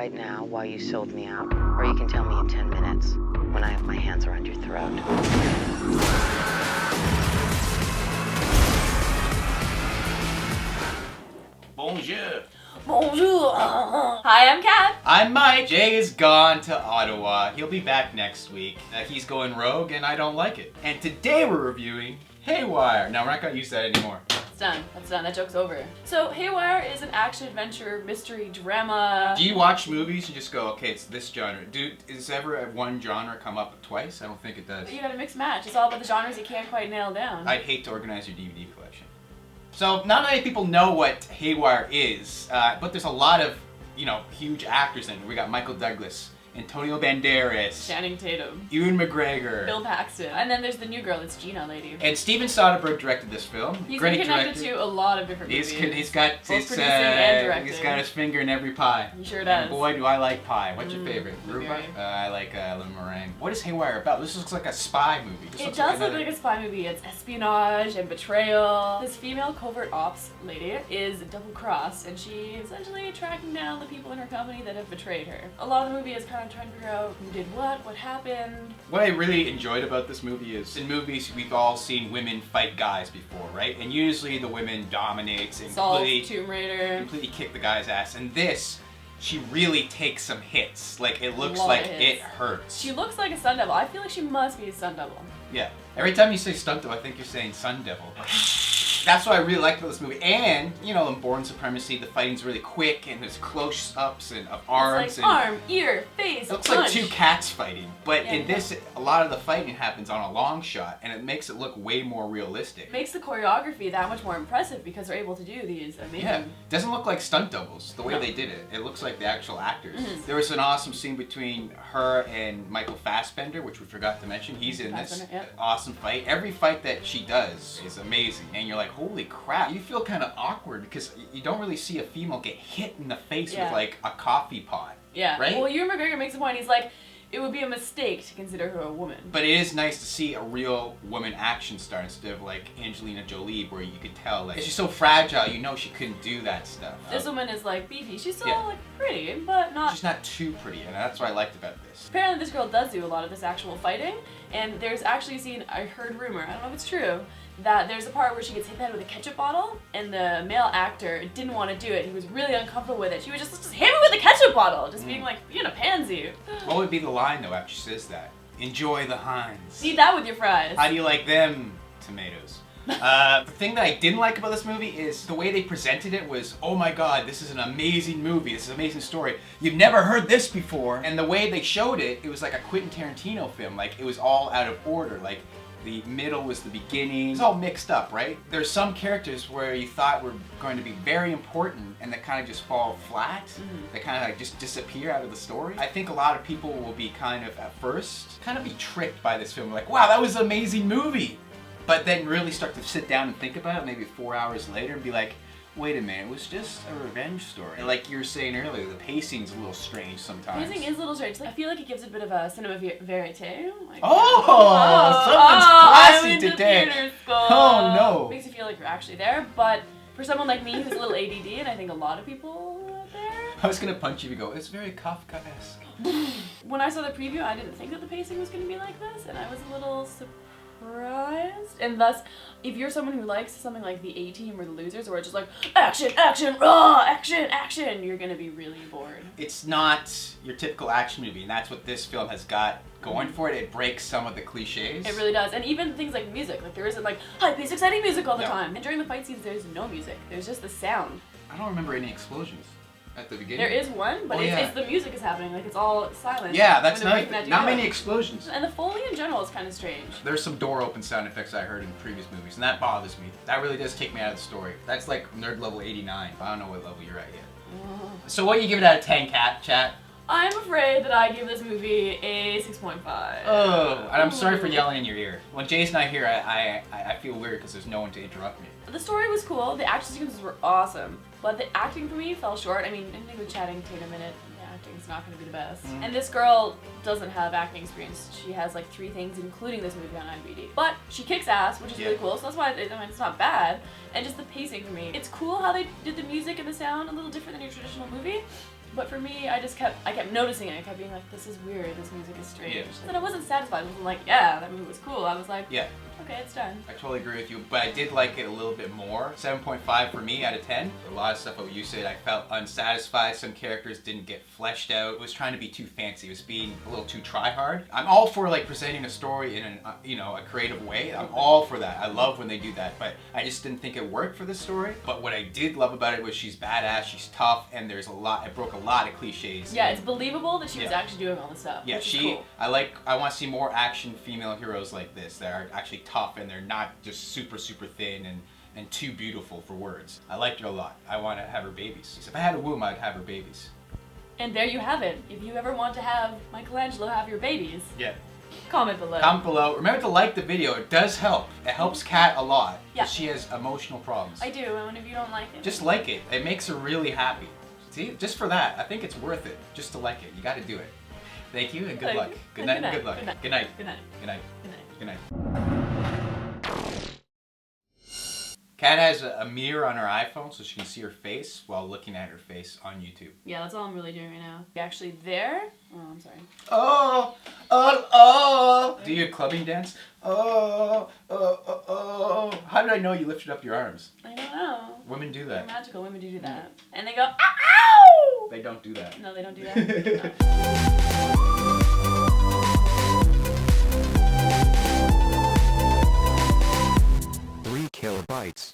right now why you sold me out, or you can tell me in 10 minutes when I have my hands around your throat. Bonjour. Bonjour. Hi, I'm Kat. I'm Mike. Jay is gone to Ottawa. He'll be back next week. He's going rogue and I don't like it. And today we're reviewing Haywire. Now we're not gonna use that anymore. It's done. That's done. That joke's over. So Haywire is an action-adventure mystery drama. Do you watch movies and just go, okay, it's this genre? Is ever one genre come up twice? I don't think it does. You got a mixed match. It's all about the genres you can't quite nail down. I'd hate to organize your DVD collection. So not many people know what Haywire is, but there's a lot of, huge actors in it. We got Michael Douglas, Antonio Banderas, Channing Tatum, Ewan McGregor, Bill Paxton, and then there's the new girl. It's Gina lady. And Steven Soderbergh directed this film. He's Great been connected director. to a lot of different movies. He's got both producing and directing. He's got his finger in every pie. He sure does. And boy, do I like pie. What's your favorite? Blueberry. I like le meringue. What is Haywire about? This looks like a spy movie. It does look like a spy movie. It's espionage and betrayal. This female covert ops lady is double-crossed, and she is essentially tracking down the people in her company that have betrayed her. A lot of the movie is kind of trying to figure out who did what happened. What I really enjoyed about this movie is, in movies we've all seen women fight guys before, right? And usually the women dominates and Tomb Raider. completely kick the guy's ass. And this, she really takes some hits. Like, it looks like it hurts. She looks like a Sun Devil. I feel like she must be a Sun Devil. Yeah. Every time you say stunt devil, I think you're saying Sun Devil. That's what I really liked about this movie. And, in Bourne Supremacy, the fighting's really quick and there's close-ups and of arms. It's like arm, ear, face, it looks punch. like two cats fighting. But in this, a lot of the fighting happens on a long shot and it makes it look way more realistic. It makes the choreography that much more impressive because they're able to do these amazing... Yeah. It doesn't look like stunt doubles, the way they did it. It looks like the actual actors. There was an awesome scene between her and Michael Fassbender, which we forgot to mention. He's in this awesome fight. Every fight that she does is amazing. And you're like, holy crap. You feel kind of awkward because you don't really see a female get hit in the face with like a coffee pot. Yeah. Right? Well, Ewan McGregor makes a point. He's like, it would be a mistake to consider her a woman. But it is nice to see a real woman action star instead of like Angelina Jolie, where you could tell like she's so fragile, she couldn't do that stuff. This woman is like beefy. She's still like pretty, but not. She's not too pretty, and that's what I liked about this. Apparently, this girl does do a lot of this actual fighting, and there's actually a scene. I heard rumor. I don't know if it's true. That there's a part where she gets hit in the head with a ketchup bottle, and the male actor didn't want to do it. He was really uncomfortable with it. She was just hit me with a ketchup bottle, just being a pansy. What would be the line though after she says that? Enjoy the Heinz. Eat that with your fries. How do you like them tomatoes? The thing that I didn't like about this movie is the way they presented it was, oh my god, this is an amazing movie, this is an amazing story. You've never heard this before. And the way they showed it, it was like a Quentin Tarantino film. Like, it was all out of order. Like, the middle was the beginning. It's all mixed up, right? There's some characters where you thought were going to be very important and that kind of just fall flat. They kind of like just disappear out of the story. I think a lot of people will be kind of, at first, kind of be tricked by this film. Like, wow, that was an amazing movie. But then really start to sit down and think about it maybe 4 hours later and be like, wait a minute, it was just a revenge story. And like you were saying earlier, the pacing's a little strange sometimes. Pacing is a little strange. I feel like it gives a bit of a cinema verite. Like, something's classy today. Theater school. Oh no. Makes you feel like you're actually there, but for someone like me who's a little ADD, and I think a lot of people out there. I was gonna punch you if you go, it's very Kafkaesque. When I saw the preview, I didn't think that the pacing was gonna be like this, and I was a little surprised. And thus, if you're someone who likes something like the A-Team or the Losers, where it's just like action, action, raw, action, action, you're gonna be really bored. It's not your typical action movie, and that's what this film has got going for it. It breaks some of the cliches. It really does. And even things like music, like there isn't like high-paced, exciting music all the time. And during the fight scenes, there's no music. There's just the sound. I don't remember any explosions at the beginning. There is one, but it's the music is happening. Like, it's all silent. Yeah, that's nice. Not many explosions. And the Foley in general is kind of strange. There's some door open sound effects I heard in previous movies, and that bothers me. That really does take me out of the story. That's like nerd level 89. I don't know what level you're at yet. So what do you give it out of 10, Cat Chat? I'm afraid that I give this movie a 6.5. Oh, and I'm sorry for yelling in your ear. When Jay's not here, I feel weird because there's no one to interrupt me. The story was cool, the action sequences were awesome, but the acting for me fell short. I mean, anything with Channing Tatum in it, the acting's not going to be the best. And this girl doesn't have acting experience. She has like 3 things, including this movie on IMDb. But she kicks ass, which is really cool, so that's why it's not bad. And just the pacing for me. It's cool how they did the music and the sound a little different than your traditional movie. But for me, I kept noticing it. I kept being like, this is weird. This music is strange. Yeah. But I wasn't satisfied. I wasn't like, yeah, that movie was cool. I was like, Yeah. okay, it's done. I totally agree with you, but I did like it a little bit more. 7.5 for me out of 10. A lot of stuff that you said, I felt unsatisfied. Some characters didn't get fleshed out. It was trying to be too fancy. It was being a little too try-hard. I'm all for like presenting a story in a creative way. I'm all for that. I love when they do that, but I just didn't think it worked for the story. But what I did love about it was she's badass, she's tough, and there's it broke a lot of cliches. Yeah, it's believable that she was actually doing all this stuff. Yeah, which is cool. I want to see more action female heroes like this that are actually tough and they're not just super thin and too beautiful for words. I liked her a lot. I want to have her babies. If I had a womb, I'd have her babies. And there you have it. If you ever want to have Michelangelo have your babies, Yeah. comment below. Comment below. Remember to like the video. It does help. It helps Kat a lot. Yeah. She has emotional problems. I do, and if you don't like it, Just like it. It makes her really happy. See, just for that, I think it's worth it. Just to like it. You got to do it. Thank you and good luck. Good night and good luck. Good night. Good night. Good night. Good night. Good night. Kat has a mirror on her iPhone so she can see her face while looking at her face on YouTube. Yeah, that's all I'm really doing right now. You're actually there? Oh, I'm sorry. Oh, oh, oh. Do you a clubbing dance? Oh, oh, oh, oh. How did I know you lifted up your arms? I don't know. Women do They're that. magical. Women do that. And they go, ow, ow! They don't do that. No, they don't do that. No. 3 kilobytes.